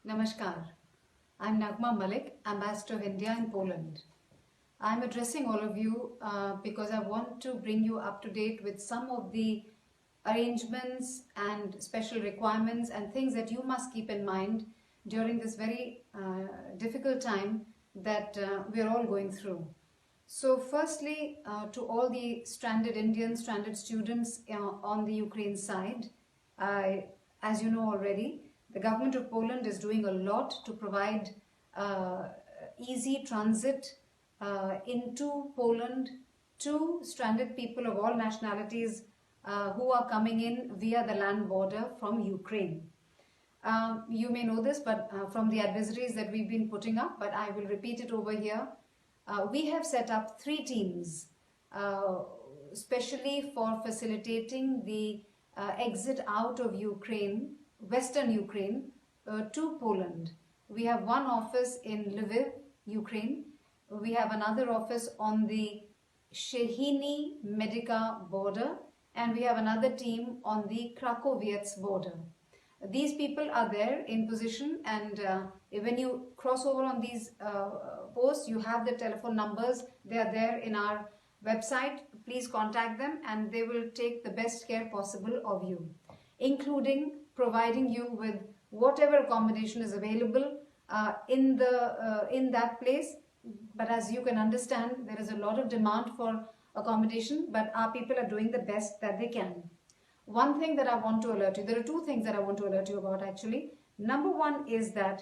Namaskar. I'm Nagma Malik, Ambassador of India in Poland. I'm addressing all of you because I want to bring you up to date with some of the arrangements and special requirements and things that you must keep in mind during this very difficult time that we're all going through. So firstly, to all the stranded Indians, stranded students on the Ukraine side, as you know already, the government of Poland is doing a lot to provide easy transit into Poland to stranded people of all nationalities who are coming in via the land border from Ukraine. You may know this, but from the advisories that we've been putting up, but I will repeat it over here. We have set up 3 teams, specially for facilitating the exit out of Ukraine, Western Ukraine, to Poland. We have one office in Lviv, Ukraine. We have another office on the Shehini Medica border, and we have another team on the Krakowiec border. These people are there in position, and when you cross over on these posts, you have the telephone numbers. They are there in our website. Please contact them and they will take the best care possible of you, including providing you with whatever accommodation is available in that place. But as you can understand, there is a lot of demand for accommodation, but our people are doing the best that they can. One thing that I want to alert you, there are 2 things that I want to alert you about actually. Number 1 is that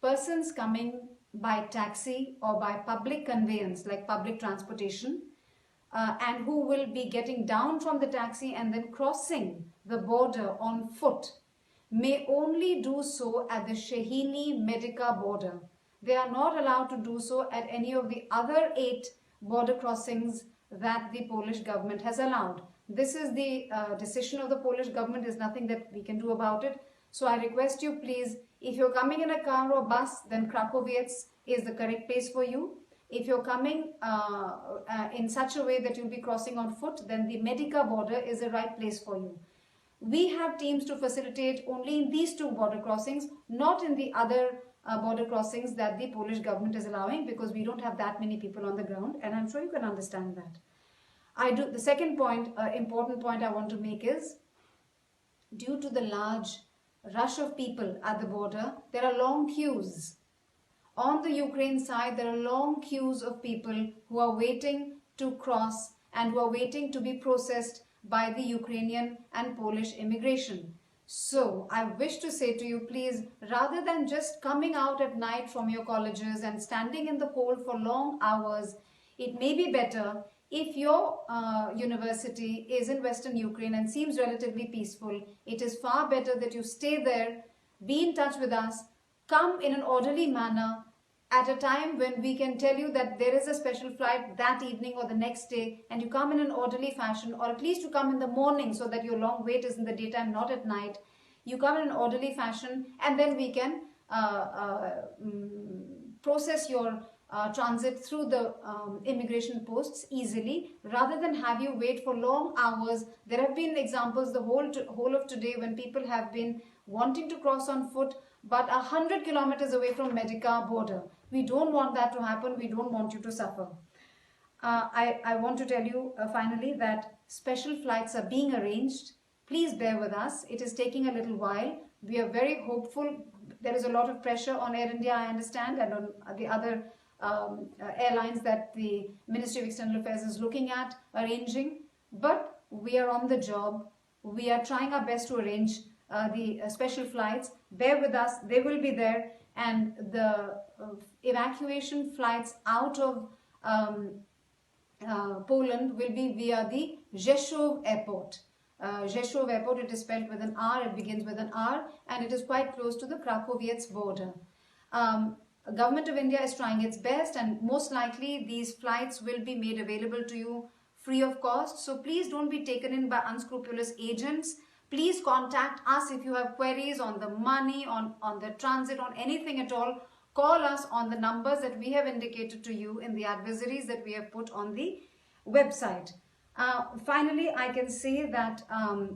persons coming by taxi or by public conveyance like public transportation and who will be getting down from the taxi and then crossing the border on foot may only do so at the Shehini Medica border. They are not allowed to do so at any of the other 8 border crossings that the Polish government has allowed. This is the decision of the Polish government. There's nothing that we can do about it. So I request you, please, if you're coming in a car or bus, then Krakowiec is the correct place for you. If you're coming in such a way that you'll be crossing on foot, then the Medica border is the right place for you. We have teams to facilitate only in these 2 border crossings, not in the other border crossings that the Polish government is allowing, because we don't have that many people on the ground, and I'm sure you can understand that. The second point, important point I want to make is, due to the large rush of people at the border, there are long queues. On the Ukraine side, there are long queues of people who are waiting to cross and who are waiting to be processed by the Ukrainian and Polish immigration. So I wish to say to you, please, rather than just coming out at night from your colleges and standing in the cold for long hours, it may be better if your university is in Western Ukraine and seems relatively peaceful. It is far better that you stay there, be in touch with us, come in an orderly manner at a time when we can tell you that there is a special flight that evening or the next day, and you come in an orderly fashion, or at least you come in the morning so that your long wait is in the daytime, not at night. You come in an orderly fashion, and then we can process your transit through the immigration posts easily, rather than have you wait for long hours. There have been examples the whole of today when people have been wanting to cross on foot but 100 kilometers away from Medica border. We don't want that to happen. We don't want you to suffer. I want to tell you finally that special flights are being arranged. Please bear with us. It is taking a little while. We are very hopeful. There is a lot of pressure on Air India, I understand, and on the other airlines that the Ministry of External Affairs is looking at arranging. But we are on the job. We are trying our best to arrange the special flights. Bear with us. They will be there. And the evacuation flights out of Poland will be via the Rzeszów Airport. Rzeszów Airport, it is spelled with an R, it begins with an R, and it is quite close to the Krakowiec border. Government of India is trying its best, and most likely these flights will be made available to you free of cost. So please don't be taken in by unscrupulous agents. Please contact us if you have queries on the money, on the transit, on anything at all. Call us on the numbers that we have indicated to you in the advisories that we have put on the website. Finally, I can say that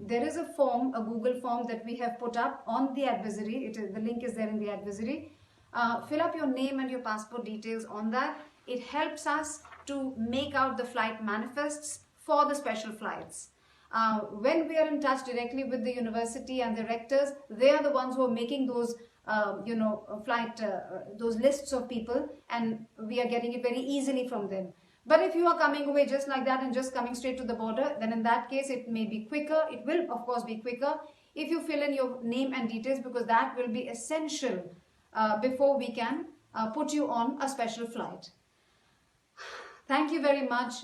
there is a form, a Google form that we have put up on the advisory. The link is there in the advisory. Fill up your name and your passport details on that. It helps us to make out the flight manifests for the special flights. When we are in touch directly with the university and the rectors, they are the ones who are making those those lists of people, and we are getting it very easily from them. But if you are coming away just like that and just coming straight to the border, then in that case it may be quicker. It will of course be quicker if you fill in your name and details, because that will be essential before we can put you on a special flight. Thank you very much.